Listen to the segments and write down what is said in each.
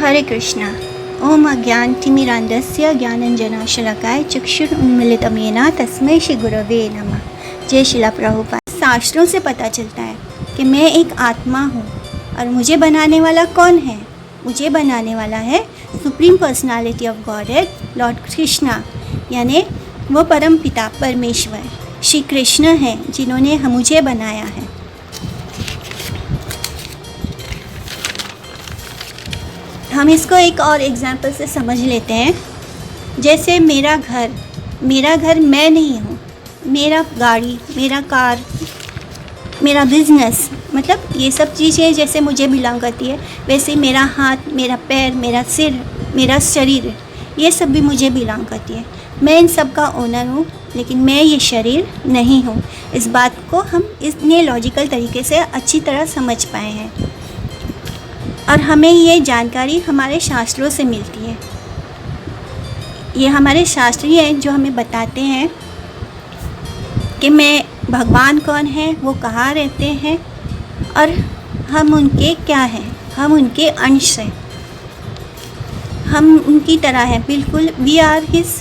हरे कृष्णा। ओम अज्ञानतिमिरान्धस्य ज्ञानञ्जनशलाकया चक्षुरुन्मीलितं येन तस्मै श्री गुरवे नमः। जय शिला प्रभुपाद। शास्त्रों से पता चलता है कि मैं एक आत्मा हूँ और मुझे बनाने वाला कौन है? मुझे बनाने वाला है supreme personality of godhead Lord Krishna, यानी वो परम पिता परमेश्वर श्री कृष्ण हैं जिन्होंने मुझे बनाया है। हम इसको एक और एग्जाम्पल से समझ लेते हैं। जैसे मेरा घर मैं नहीं हूँ। मेरा गाड़ी, मेरा कार, मेरा बिजनेस, मतलब ये सब चीज़ें जैसे मुझे बिलोंग करती है, वैसे मेरा हाथ, मेरा पैर, मेरा सिर, मेरा शरीर, ये सब भी मुझे बिलोंग करती है। मैं इन सब का ओनर हूँ, लेकिन मैं ये शरीर नहीं हूँ। इस बात को हम इतने लॉजिकल तरीके से अच्छी तरह समझ पाए हैं और हमें ये जानकारी हमारे शास्त्रों से मिलती है। ये हमारे शास्त्र ही हैं जो हमें बताते हैं कि मैं भगवान कौन है, वो कहाँ रहते हैं और हम उनके क्या हैं। हम उनके अंश हैं, हम उनकी तरह हैं बिल्कुल। We are his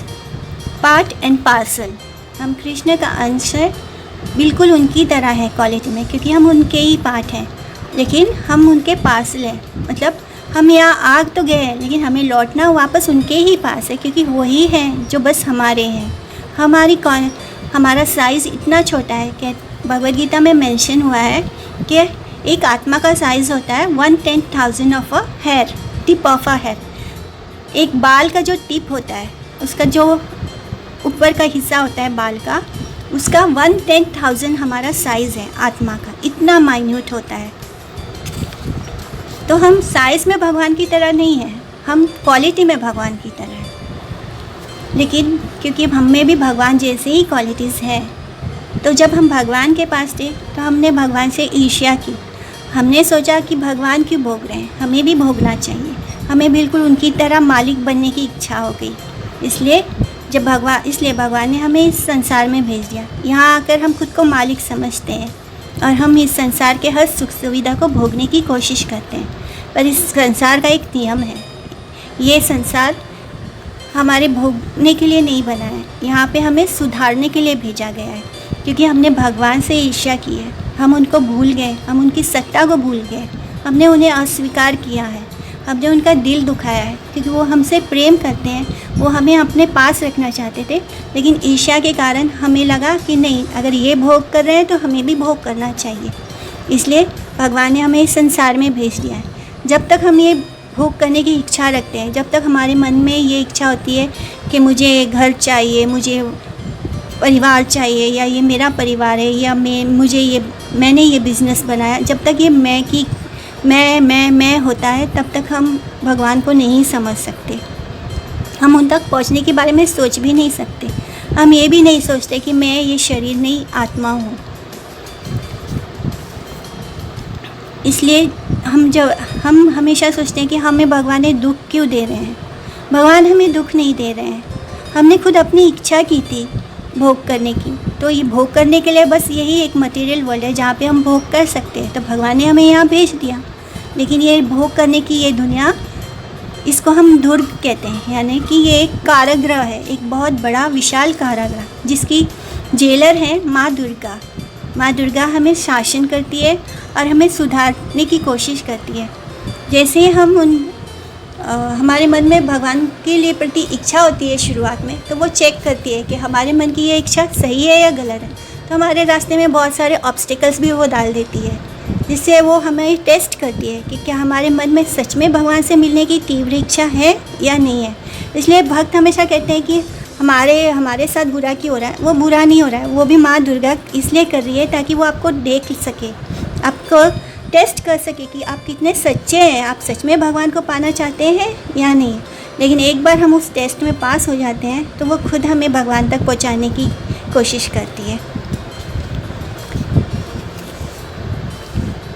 part and parcel. हम कृष्ण का अंश है, बिल्कुल उनकी तरह है क्वालिटी में, क्योंकि हम उनके ही पार्ट हैं, लेकिन हम उनके पार्सल हैं। मतलब हम यहाँ आ तो गए हैं, लेकिन हमें लौटना वापस उनके ही पास है, क्योंकि वही हैं जो बस हमारे हैं। हमारा साइज़ इतना छोटा है कि भगवद गीता में मेंशन हुआ है कि एक आत्मा का साइज़ होता है 1/10,000 of a hair, tip of a hair. एक बाल का जो टिप होता है, उसका जो ऊपर का हिस्सा होता है बाल का, उसका 1/10,000 हमारा साइज़ है आत्मा का। इतना माइन्यूट होता है। तो हम साइज़ में भगवान की तरह नहीं हैं, हम क्वालिटी में भगवान की तरह हैं। लेकिन क्योंकि हम में भी भगवान जैसे ही क्वालिटीज़ हैं, तो जब हम भगवान के पास थे तो हमने भगवान से ईर्ष्या की। हमने सोचा कि भगवान क्यों भोग रहे हैं, हमें भी भोगना चाहिए। हमें बिल्कुल उनकी तरह मालिक बनने की इच्छा हो गई। इसलिए भगवान ने हमें इस संसार में भेज दिया। यहाँ आकर हम खुद को मालिक समझते हैं और हम इस संसार के हर सुख सुविधा को भोगने की कोशिश करते हैं। पर इस संसार का एक नियम है, ये संसार हमारे भोगने के लिए नहीं बना है। यहाँ पे हमें सुधारने के लिए भेजा गया है, क्योंकि हमने भगवान से ईर्ष्या की है। हम उनको भूल गए, हम उनकी सत्ता को भूल गए, हमने उन्हें अस्वीकार किया है, हमने उनका दिल दुखाया है, क्योंकि वो हमसे प्रेम करते हैं, वो हमें अपने पास रखना चाहते थे। लेकिन ईर्ष्या के कारण हमें लगा कि नहीं, अगर ये भोग कर रहे हैं तो हमें भी भोग करना चाहिए। इसलिए भगवान ने हमें इस संसार में भेज दिया है। जब तक हम ये भोग करने की इच्छा रखते हैं, जब तक हमारे मन में ये इच्छा होती है कि मुझे घर चाहिए, मुझे परिवार चाहिए, या ये मेरा परिवार है, या मैंने ये बिज़नेस बनाया, जब तक ये मैं होता है, तब तक हम भगवान को नहीं समझ सकते। हम उन तक पहुंचने के बारे में सोच भी नहीं सकते। हम ये भी नहीं सोचते कि मैं ये शरीर नहीं, आत्मा हूँ। इसलिए हम हमेशा सोचते हैं कि हमें भगवान ने दुख क्यों दे रहे हैं। भगवान हमें दुख नहीं दे रहे हैं। हमने खुद अपनी इच्छा की थी भोग करने की, तो ये भोग करने के लिए बस यही एक मटेरियल वर्ल्ड है जहाँ पे हम भोग कर सकते हैं। तो भगवान ने हमें यहाँ भेज दिया। लेकिन ये भोग करने की ये दुनिया, इसको हम दुर्ग कहते हैं, यानी कि ये एक कारागृह है, एक बहुत बड़ा विशाल कारागृह, जिसकी जेलर है माँ दुर्गा। माँ दुर्गा हमें शासन करती है और हमें सुधारने की कोशिश करती है। जैसे हमारे मन में भगवान के लिए प्रति इच्छा होती है शुरुआत में, तो वो चेक करती है कि हमारे मन की ये इच्छा सही है या गलत है। तो हमारे रास्ते में बहुत सारे ऑब्स्टिकल्स भी वो डाल देती है, जिससे वो हमें टेस्ट करती है कि क्या हमारे मन में सच में भगवान से मिलने की तीव्र इच्छा है या नहीं है। इसलिए भक्त हमेशा कहते हैं कि हमारे साथ बुरा क्यों हो रहा है। वो बुरा नहीं हो रहा है, वो भी माँ दुर्गा इसलिए कर रही है ताकि वो आपको देख सके, आपको टेस्ट कर सके कि आप कितने सच्चे हैं, आप सच में भगवान को पाना चाहते हैं या नहीं। लेकिन एक बार हम उस टेस्ट में पास हो जाते हैं तो वो खुद हमें भगवान तक पहुंचाने की कोशिश करती है।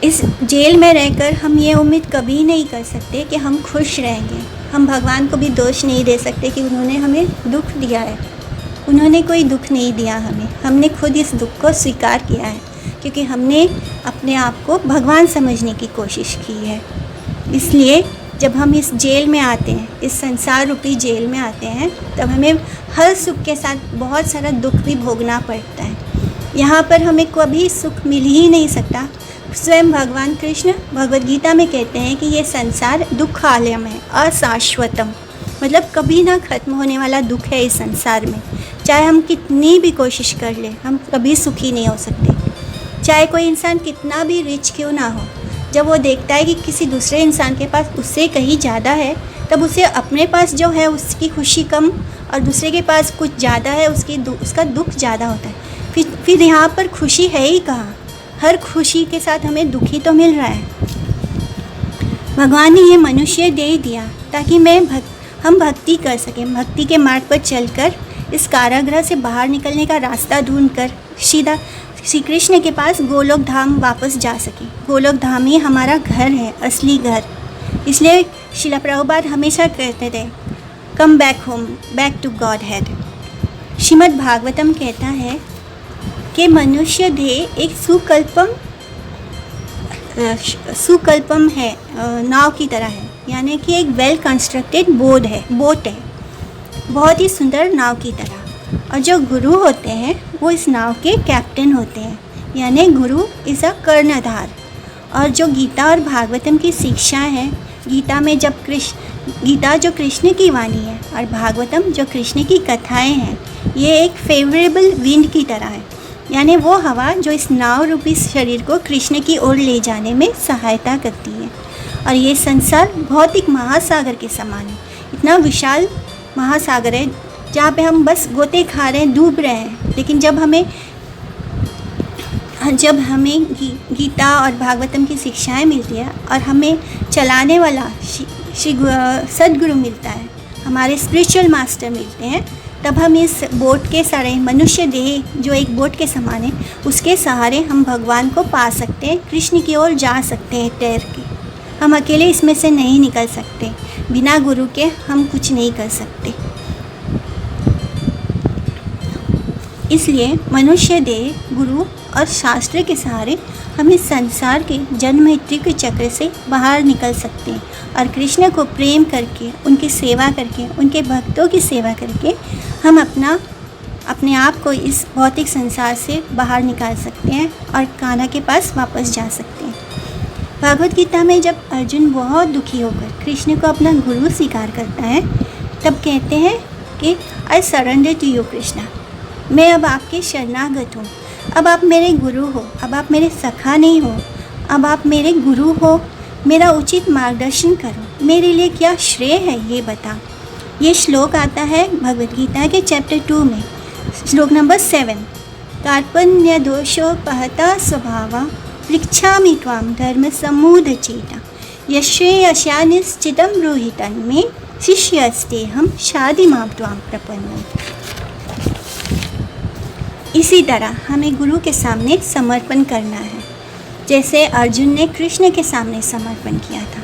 इस जेल में रहकर हम ये उम्मीद कभी नहीं कर सकते कि हम खुश रहेंगे। हम भगवान को भी दोष नहीं दे सकते कि उन्होंने हमें दुख दिया है। उन्होंने कोई दुख नहीं दिया हमें, हमने खुद इस दुख को स्वीकार किया है, क्योंकि हमने अपने आप को भगवान समझने की कोशिश की है। इसलिए जब हम इस जेल में आते हैं, इस संसार रूपी जेल में आते हैं, तब हमें हर सुख के साथ बहुत सारा दुख भी भोगना पड़ता है। यहाँ पर हमें कभी सुख मिल ही नहीं सकता। स्वयं भगवान कृष्ण भगवद गीता में कहते हैं कि ये संसार दुखालयम है, अशाश्वतम, मतलब कभी ना ख़त्म होने वाला दुख है इस संसार में। चाहे हम कितनी भी कोशिश कर लें, हम कभी सुखी नहीं हो सकते। चाहे कोई इंसान कितना भी रिच क्यों ना हो, जब वो देखता है कि किसी दूसरे इंसान के पास उससे कहीं ज़्यादा है, तब उसे अपने पास जो है उसकी खुशी कम और दूसरे के पास कुछ ज़्यादा है उसका दुख ज़्यादा होता है। फिर यहाँ पर खुशी है ही कहाँ? हर खुशी के साथ हमें दुख ही तो मिल रहा है। भगवान ने ये मनुष्य दे ही दिया ताकि हम भक्ति कर सकें, भक्ति के मार्ग पर चलकर इस कारागृह से बाहर निकलने का रास्ता ढूंढकर सीधा श्री कृष्ण के पास गोलोक धाम वापस जा सके। गोलोक धाम ही हमारा घर है, असली घर। इसलिए श्रील प्रभुपाद हमेशा कहते थे, come back home, back to godhead. Srimad Bhagavatam कहता है कि मनुष्य देह एक सुकल्पम है, नाव की तरह है, यानी कि एक वेल कंस्ट्रक्टेड बोट है, बहुत ही सुंदर नाव की तरह। और जो गुरु होते हैं वो इस नाव के कैप्टन होते हैं, यानी गुरु इज़ अ कर्णधार। और जो गीता और भागवतम की शिक्षा है, गीता में गीता जो कृष्ण की वाणी है और भागवतम जो कृष्ण की कथाएं हैं, ये एक फेवरेबल विंड की तरह है, यानी वो हवा जो इस नाव रूपी शरीर को कृष्ण की ओर ले जाने में सहायता करती है। और ये संसार भौतिक महासागर के समान है, इतना विशाल महासागर है जहाँ पे हम बस गोते खा रहे हैं, डूब रहे हैं। लेकिन जब हमें गीता और भागवतम की शिक्षाएं मिलती है और हमें चलाने वाला सद्गुरु मिलता है, हमारे स्पिरिचुअल मास्टर मिलते हैं, तब हम इस बोट के सारे मनुष्य देह जो एक बोट के समान है, उसके सहारे हम भगवान को पा सकते हैं, कृष्ण की ओर जा सकते हैं तैर के। हम अकेले इसमें से नहीं निकल सकते, बिना गुरु के हम कुछ नहीं कर सकते। इसलिए मनुष्य देह, गुरु और शास्त्र के सहारे हम इस संसार के जन्म मृत्यु के चक्र से बाहर निकल सकते हैं और कृष्ण को प्रेम करके, उनकी सेवा करके, उनके भक्तों की सेवा करके हम अपने आप को इस भौतिक संसार से बाहर निकाल सकते हैं और कान्हा के पास वापस जा सकते हैं। भगवद गीता में जब अर्जुन बहुत दुखी होकर कृष्ण को अपना गुरु स्वीकार करता है, तब कहते हैं कि I surrender to you Krishna, मैं अब आपके शरणागत हूँ। अब आप मेरे गुरु हो, अब आप मेरे सखा नहीं हो, अब आप मेरे गुरु हो, मेरा उचित मार्गदर्शन करो, मेरे लिए क्या श्रेय है ये बता। ये श्लोक आता है भगवद गीता के चैप्टर 2 में, श्लोक नंबर 7। कार्पण्य दोषोपहता स्वभावा पृच्छामि त्वाम धर्म समूढ़ चेता, यश्रेयस्या निश्चितं ब्रूहि तन्मे शिष्यस्तेहं शाधिमां त्वां प्रपन्नम्। इसी तरह हमें गुरु के सामने समर्पण करना है, जैसे अर्जुन ने कृष्ण के सामने समर्पण किया था।